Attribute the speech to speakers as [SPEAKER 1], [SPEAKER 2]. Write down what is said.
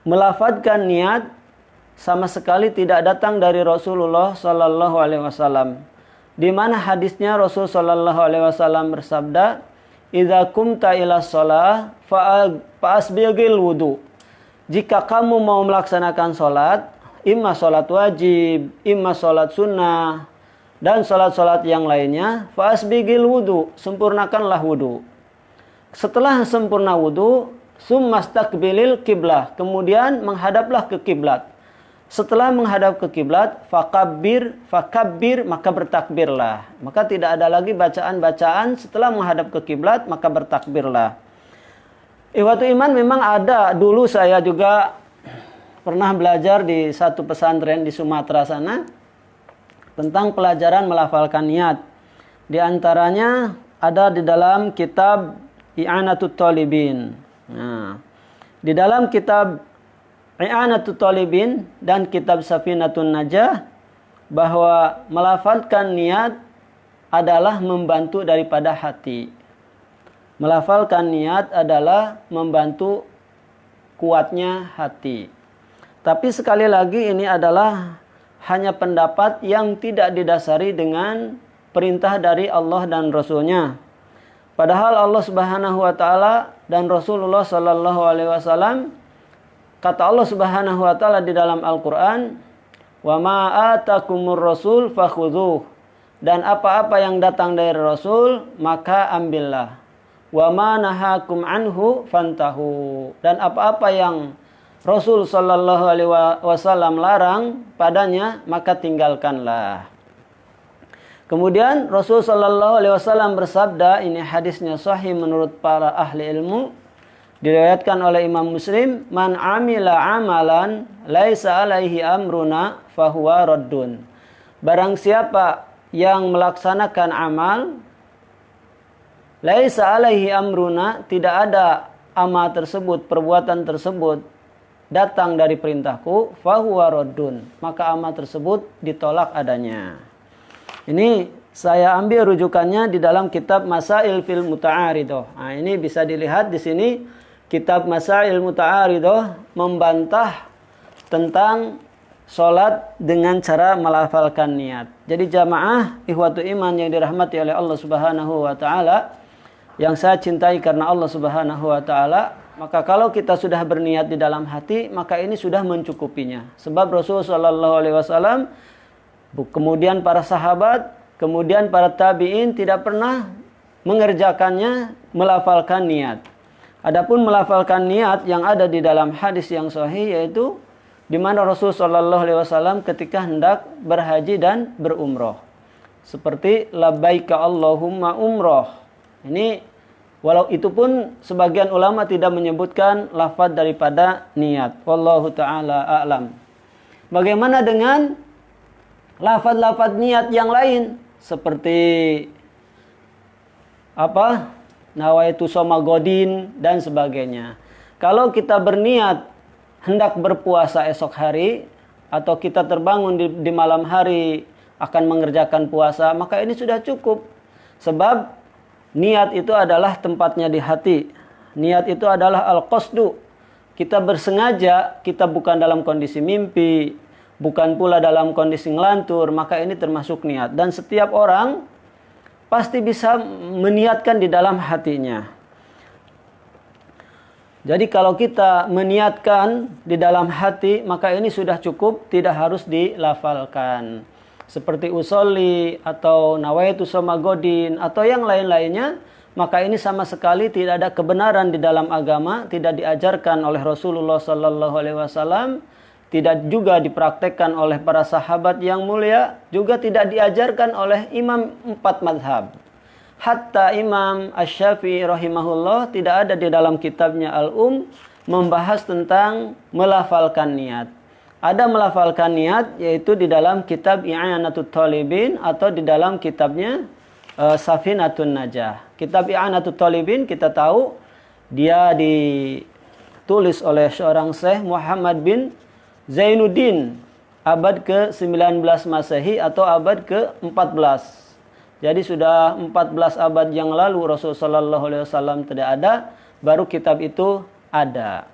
[SPEAKER 1] melafadzkan niat sama sekali tidak datang dari Rasulullah sallallahu alaihi wasallam. Di mana hadisnya Rasul sallallahu alaihi wasallam bersabda, "Idza qumta ila shalah fa'asbighil wudu." Jika kamu mau melaksanakan salat, imma salat wajib, imma salat sunnah, dan salat-salat yang lainnya, fa'asbighil wudu, sempurnakanlah wudu. Setelah sempurna wudu, summastaqbilil qiblah, kemudian menghadaplah ke kiblat. Setelah menghadap ke kiblat, fakabbir, maka bertakbirlah. Maka tidak ada lagi bacaan-bacaan setelah menghadap ke kiblat, maka bertakbirlah. Ikhwatu iman, memang ada, dulu saya juga pernah belajar di satu pesantren di Sumatera sana tentang pelajaran melafalkan niat. Di antaranya ada di dalam kitab I'anatut Talibin. Nah, di dalam kitab I'anatut Talibin dan kitab Safinatun Najah, bahwa melafalkan niat adalah membantu daripada hati. Melafalkan niat adalah membantu kuatnya hati. Tapi sekali lagi ini adalah hanya pendapat yang tidak didasari dengan perintah dari Allah dan Rasulnya. Padahal Allah Subhanahu wa taala dan Rasulullah sallallahu alaihi wasallam, kata Allah Subhanahu wa taala di dalam Al-Qur'an, "Wa ma atakumur rasul fakhudhuh." Dan apa-apa yang datang dari Rasul, maka ambillah. "Wa ma nahakum anhu fantahu." Dan apa-apa yang Rasul sallallahu alaihi wasallam larang padanya, maka tinggalkanlah. Kemudian Rasul sallallahu alaihi wasallam bersabda, ini hadisnya sahih menurut para ahli ilmu, diriwayatkan oleh Imam Muslim, "Man amila amalan laisa alaihi amruna fahuwa raddun." Barang siapa yang melaksanakan amal, laisa alaihi amruna, tidak ada amal tersebut, perbuatan tersebut datang dari perintahku, fahuwa raddun, maka amal tersebut ditolak adanya. Ini saya ambil rujukannya di dalam kitab Masail fil Muta'aridah. Nah, ini bisa dilihat di sini. Kitab Masail Muta'aridah membantah tentang sholat dengan cara melafalkan niat. Jadi jamaah ikhwatu iman yang dirahmati oleh Allah Subhanahu wa taala, yang saya cintai karena Allah Subhanahu wa taala, maka kalau kita sudah berniat di dalam hati, maka ini sudah mencukupinya. Sebab Rasulullah sallallahu alaihi wasallam, kemudian para sahabat, kemudian para tabi'in tidak pernah mengerjakannya melafalkan niat. Adapun melafalkan niat yang ada di dalam hadis yang sahih, yaitu di mana Rasul sallallahu alaihi wasallam ketika hendak berhaji dan berumrah, seperti labbaika Allahumma umrah. Ini walau itu pun sebagian ulama tidak menyebutkan lafaz daripada niat. Wallahu taala a'lam. Bagaimana dengan lafaz-lafaz niat yang lain seperti apa? Nawaitu soma godin dan sebagainya. Kalau kita berniat hendak berpuasa esok hari, atau kita terbangun di malam hari akan mengerjakan puasa, maka ini sudah cukup. Sebab niat itu adalah tempatnya di hati. Niat itu adalah al-qasdu. Kita bersengaja, kita bukan dalam kondisi mimpi, bukan pula dalam kondisi ngelantur, maka ini termasuk niat. Dan setiap orang pasti bisa meniatkan di dalam hatinya. Jadi kalau kita meniatkan di dalam hati, maka ini sudah cukup, tidak harus dilafalkan. Seperti usolli atau nawaitu soma godin atau yang lain-lainnya, maka ini sama sekali tidak ada kebenaran di dalam agama, tidak diajarkan oleh Rasulullah sallallahu alaihi wasallam, tidak juga dipraktekkan oleh para sahabat yang mulia, juga tidak diajarkan oleh imam 4 mazhab. Hatta Imam Asy-Syafi'i rahimahullah tidak ada di dalam kitabnya membahas tentang melafalkan niat. Ada melafalkan niat yaitu di dalam kitab I'anatut Talibin atau di dalam kitabnya Safinatun Najah. Kitab I'anatut Talibin kita tahu dia ditulis oleh seorang Syekh Muhammad bin Zainuddin abad ke-19 Masehi atau abad ke-14. Jadi sudah 14 abad yang lalu Rasulullah sallallahu alaihi wasallam tidak ada, baru kitab itu ada.